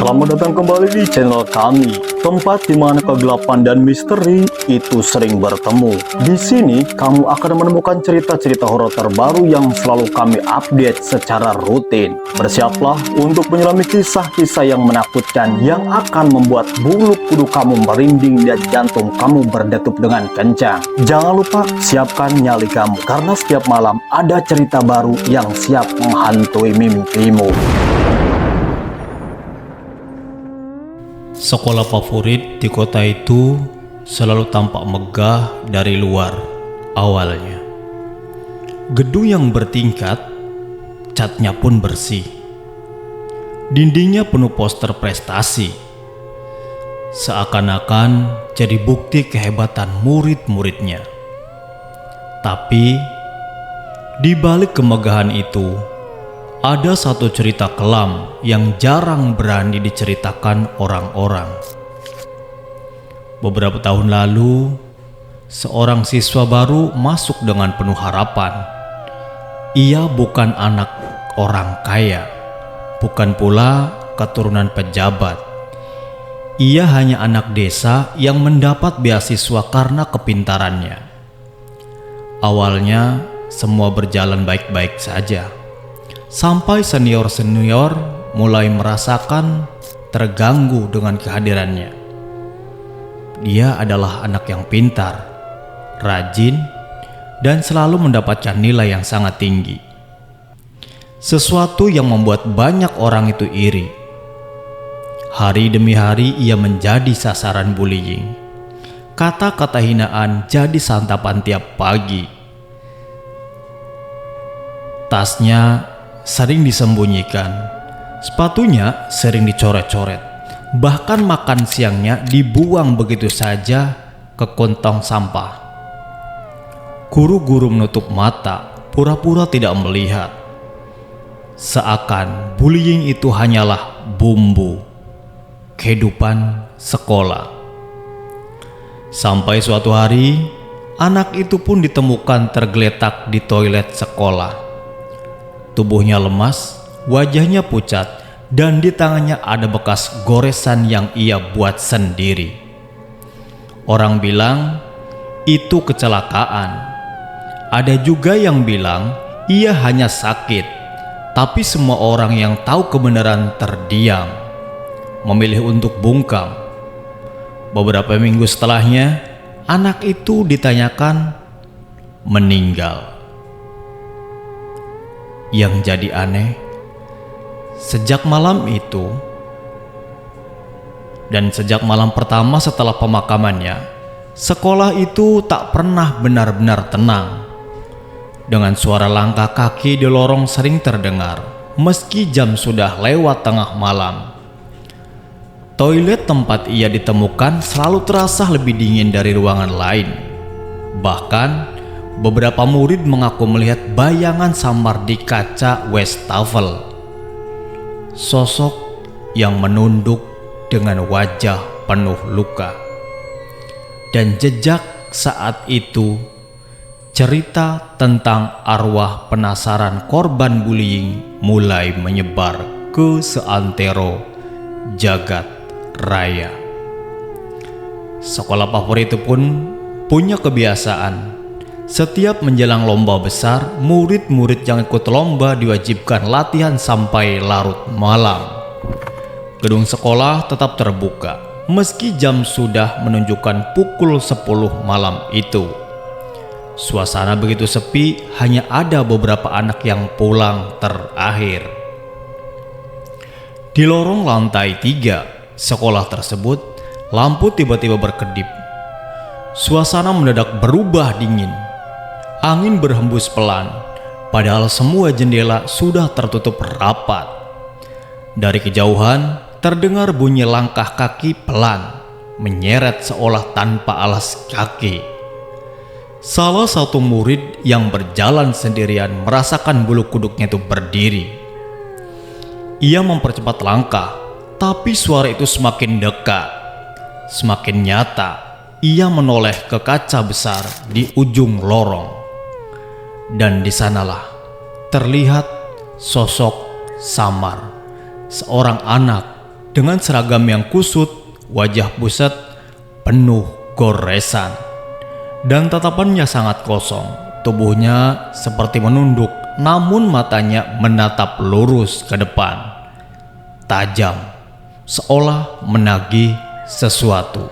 Selamat datang kembali di channel kami, tempat di mana kegelapan dan misteri itu sering bertemu. Di sini kamu akan menemukan cerita-cerita horor terbaru yang selalu kami update secara rutin. Bersiaplah untuk menyelami kisah-kisah yang menakutkan yang akan membuat bulu kuduk kamu merinding dan jantung kamu berdetup dengan kencang. Jangan lupa siapkan nyali kamu, karena setiap malam ada cerita baru yang siap menghantui mimpimu. Sekolah favorit di kota itu selalu tampak megah dari luar awalnya. Gedung yang bertingkat, catnya pun bersih. Dindingnya penuh poster prestasi. Seakan-akan jadi bukti kehebatan murid-muridnya. Tapi di balik kemegahan itu, ada satu cerita kelam yang jarang berani diceritakan orang-orang. Beberapa tahun lalu, seorang siswa baru masuk dengan penuh harapan. Ia bukan anak orang kaya, bukan pula keturunan pejabat. Ia hanya anak desa yang mendapat beasiswa karena kepintarannya. Awalnya, semua berjalan baik-baik saja. Sampai senior-senior mulai merasakan terganggu dengan kehadirannya. Dia adalah anak yang pintar, rajin, dan selalu mendapatkan nilai yang sangat tinggi. Sesuatu yang membuat banyak orang itu iri. Hari demi hari ia menjadi sasaran bullying. Kata-kata hinaan jadi santapan tiap pagi. Tasnya sering disembunyikan, sepatunya sering dicoret-coret, bahkan makan siangnya dibuang begitu saja ke kantong sampah. Guru-guru menutup mata, pura-pura tidak melihat. Seakan bullying itu hanyalah bumbu kehidupan sekolah. Sampai suatu hari, anak itu pun ditemukan tergeletak di toilet sekolah. Tubuhnya lemas, wajahnya pucat, dan di tangannya ada bekas goresan yang ia buat sendiri. Orang bilang itu kecelakaan. Ada juga yang bilang ia hanya sakit, tapi semua orang yang tahu kebenaran terdiam, memilih untuk bungkam. Beberapa minggu setelahnya, anak itu ditanyakan meninggal. Yang jadi aneh, sejak malam itu dan sejak malam pertama setelah pemakamannya, sekolah itu tak pernah benar-benar tenang. Dengan suara langkah kaki di lorong sering terdengar, meski jam sudah lewat tengah malam. Toilet tempat ia ditemukan selalu terasa lebih dingin dari ruangan lain. Bahkan beberapa murid mengaku melihat bayangan samar di kaca wastafel. Sosok yang menunduk dengan wajah penuh luka. Dan jejak saat itu, cerita tentang arwah penasaran korban bullying mulai menyebar ke seantero jagat raya. Sekolah favorit itu pun punya kebiasaan. Setiap menjelang lomba besar, murid-murid yang ikut lomba diwajibkan latihan sampai larut malam. Gedung sekolah tetap terbuka, meski jam sudah menunjukkan pukul 10 malam itu. Suasana begitu sepi, hanya ada beberapa anak yang pulang terakhir. Di lorong lantai 3 sekolah tersebut, lampu tiba-tiba berkedip. Suasana mendadak berubah dingin. Angin berhembus pelan, padahal semua jendela sudah tertutup rapat. Dari kejauhan, terdengar bunyi langkah kaki pelan, menyeret seolah tanpa alas kaki. Salah satu murid yang berjalan sendirian merasakan bulu kuduknya itu berdiri. Ia mempercepat langkah, tapi suara itu semakin dekat, semakin nyata. Ia menoleh ke kaca besar di ujung lorong. Dan di sanalah terlihat sosok samar, seorang anak dengan seragam yang kusut, wajah buset, penuh goresan, dan tatapannya sangat kosong. Tubuhnya seperti menunduk, namun matanya menatap lurus ke depan, tajam, seolah menagih sesuatu.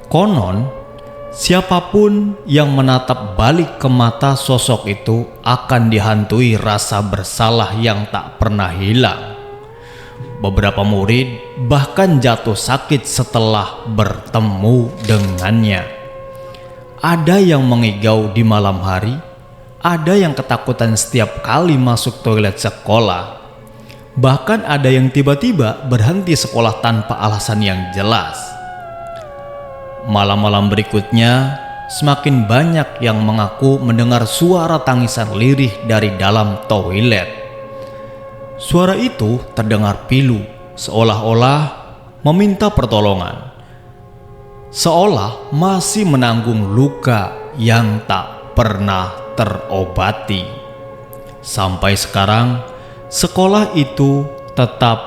Konon, siapapun yang menatap balik ke mata sosok itu akan dihantui rasa bersalah yang tak pernah hilang. Beberapa murid bahkan jatuh sakit setelah bertemu dengannya. Ada yang mengigau di malam hari, ada yang ketakutan setiap kali masuk toilet sekolah. Bahkan ada yang tiba-tiba berhenti sekolah tanpa alasan yang jelas. Malam-malam berikutnya, semakin banyak yang mengaku mendengar suara tangisan lirih dari dalam toilet. Suara itu terdengar pilu, seolah-olah meminta pertolongan, seolah masih menanggung luka yang tak pernah terobati. Sampai sekarang, sekolah itu tetap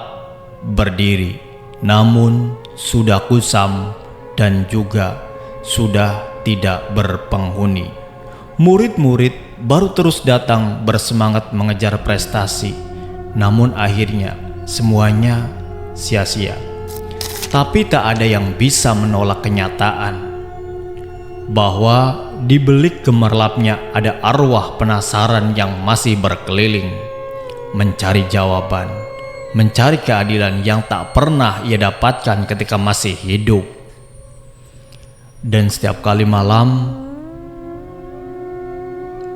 berdiri, namun sudah kusam dan juga sudah tidak berpenghuni. Murid-murid baru terus datang bersemangat mengejar prestasi, namun akhirnya semuanya sia-sia. Tapi tak ada yang bisa menolak kenyataan bahwa di belik gemerlapnya ada arwah penasaran yang masih berkeliling, mencari jawaban, mencari keadilan yang tak pernah ia dapatkan ketika masih hidup. Dan setiap kali malam,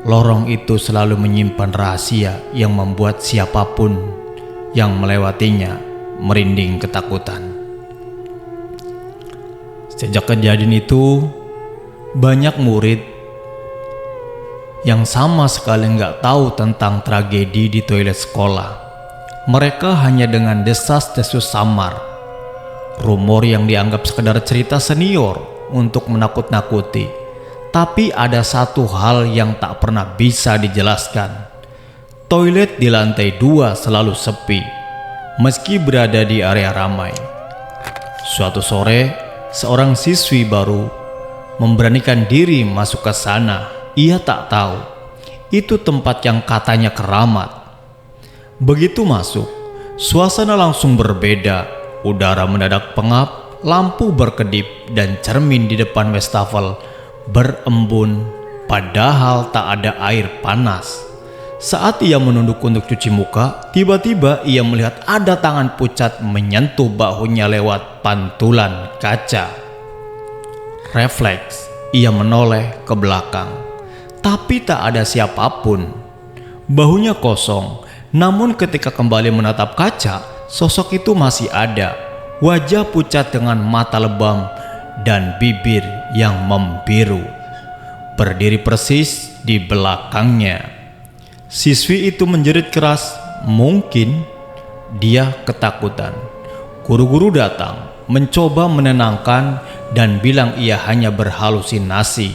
lorong itu selalu menyimpan rahasia yang membuat siapapun yang melewatinya merinding ketakutan. Sejak kejadian itu, banyak murid yang sama sekali nggak tahu tentang tragedi di toilet sekolah. Mereka hanya dengan desas-desus samar, rumor yang dianggap sekedar cerita senior untuk menakut-nakuti. Tapi ada satu hal yang tak pernah bisa dijelaskan. Toilet di lantai 2 selalu sepi, meski berada di area ramai. Suatu sore, seorang siswi baru memberanikan diri masuk ke sana. Ia tak tahu itu tempat yang katanya keramat. Begitu masuk, suasana langsung berbeda. Udara mendadak pengap, lampu berkedip, dan cermin di depan wastafel berembun, padahal tak ada air panas. Saat ia menunduk untuk cuci muka, tiba-tiba ia melihat ada tangan pucat menyentuh bahunya lewat pantulan kaca. Refleks, ia menoleh ke belakang, tapi tak ada siapapun. Bahunya kosong, namun ketika kembali menatap kaca, sosok itu masih ada. Wajah pucat dengan mata lebam dan bibir yang membiru, berdiri persis di belakangnya. Siswi itu menjerit keras, mungkin dia ketakutan. Guru-guru datang, mencoba menenangkan dan bilang ia hanya berhalusinasi.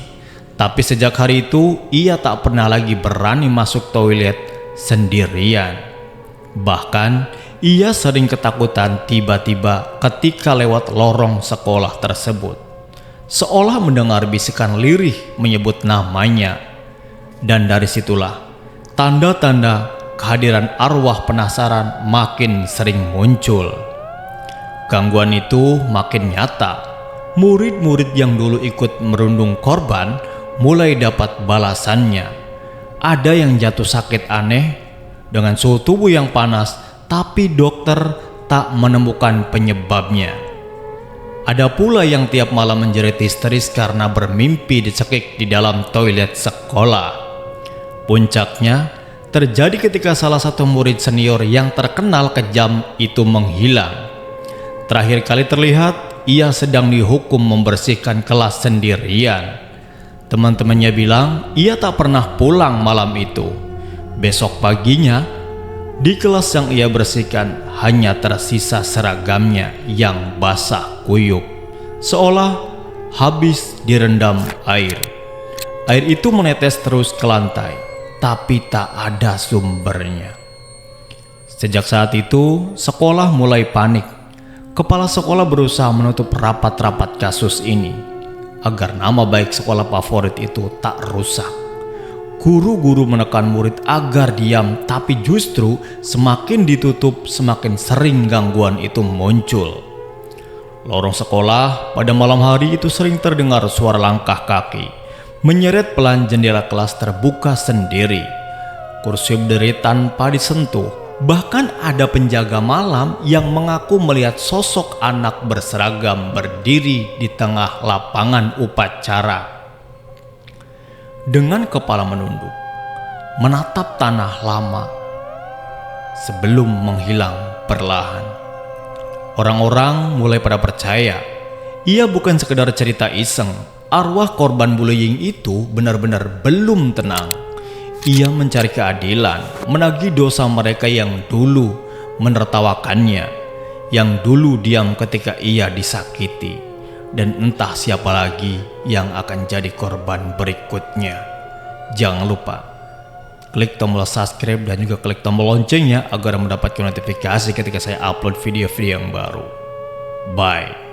Tapi sejak hari itu, ia tak pernah lagi berani masuk toilet sendirian. Bahkan, ia sering ketakutan tiba-tiba ketika lewat lorong sekolah tersebut, seolah mendengar bisikan lirih menyebut namanya. Dan dari situlah tanda-tanda kehadiran arwah penasaran makin sering muncul. Gangguan itu makin nyata. Murid-murid yang dulu ikut merundung korban mulai dapat balasannya. Ada yang jatuh sakit aneh dengan suhu tubuh yang panas, tapi dokter tak menemukan penyebabnya. Ada pula yang tiap malam menjerit histeris karena bermimpi dicekik di dalam toilet sekolah. Puncaknya terjadi ketika salah satu murid senior yang terkenal kejam itu menghilang. Terakhir kali terlihat, ia sedang dihukum membersihkan kelas sendirian. Teman-temannya bilang ia tak pernah pulang malam itu. Besok paginya, di kelas yang ia bersihkan hanya tersisa seragamnya yang basah kuyup, seolah habis direndam air. Air itu menetes terus ke lantai, tapi tak ada sumbernya. Sejak saat itu, sekolah mulai panik. Kepala sekolah berusaha menutup rapat-rapat kasus ini agar nama baik sekolah favorit itu tak rusak. Guru-guru menekan murid agar diam, tapi justru semakin ditutup, semakin sering gangguan itu muncul. Lorong sekolah pada malam hari itu sering terdengar suara langkah kaki, menyeret pelan jendela kelas terbuka sendiri. Kursi berdiri tanpa disentuh, bahkan ada penjaga malam yang mengaku melihat sosok anak berseragam berdiri di tengah lapangan upacara. Dengan kepala menunduk, menatap tanah lama sebelum menghilang perlahan. Orang-orang mulai pada percaya, ia bukan sekedar cerita iseng. Arwah korban bullying itu benar-benar belum tenang. Ia mencari keadilan, menagih dosa mereka yang dulu menertawakannya, yang dulu diam ketika ia disakiti, dan entah siapa lagi yang akan jadi korban berikutnya. Jangan lupa klik tombol subscribe dan juga klik tombol loncengnya agar mendapatkan notifikasi ketika saya upload video-video yang baru. Bye.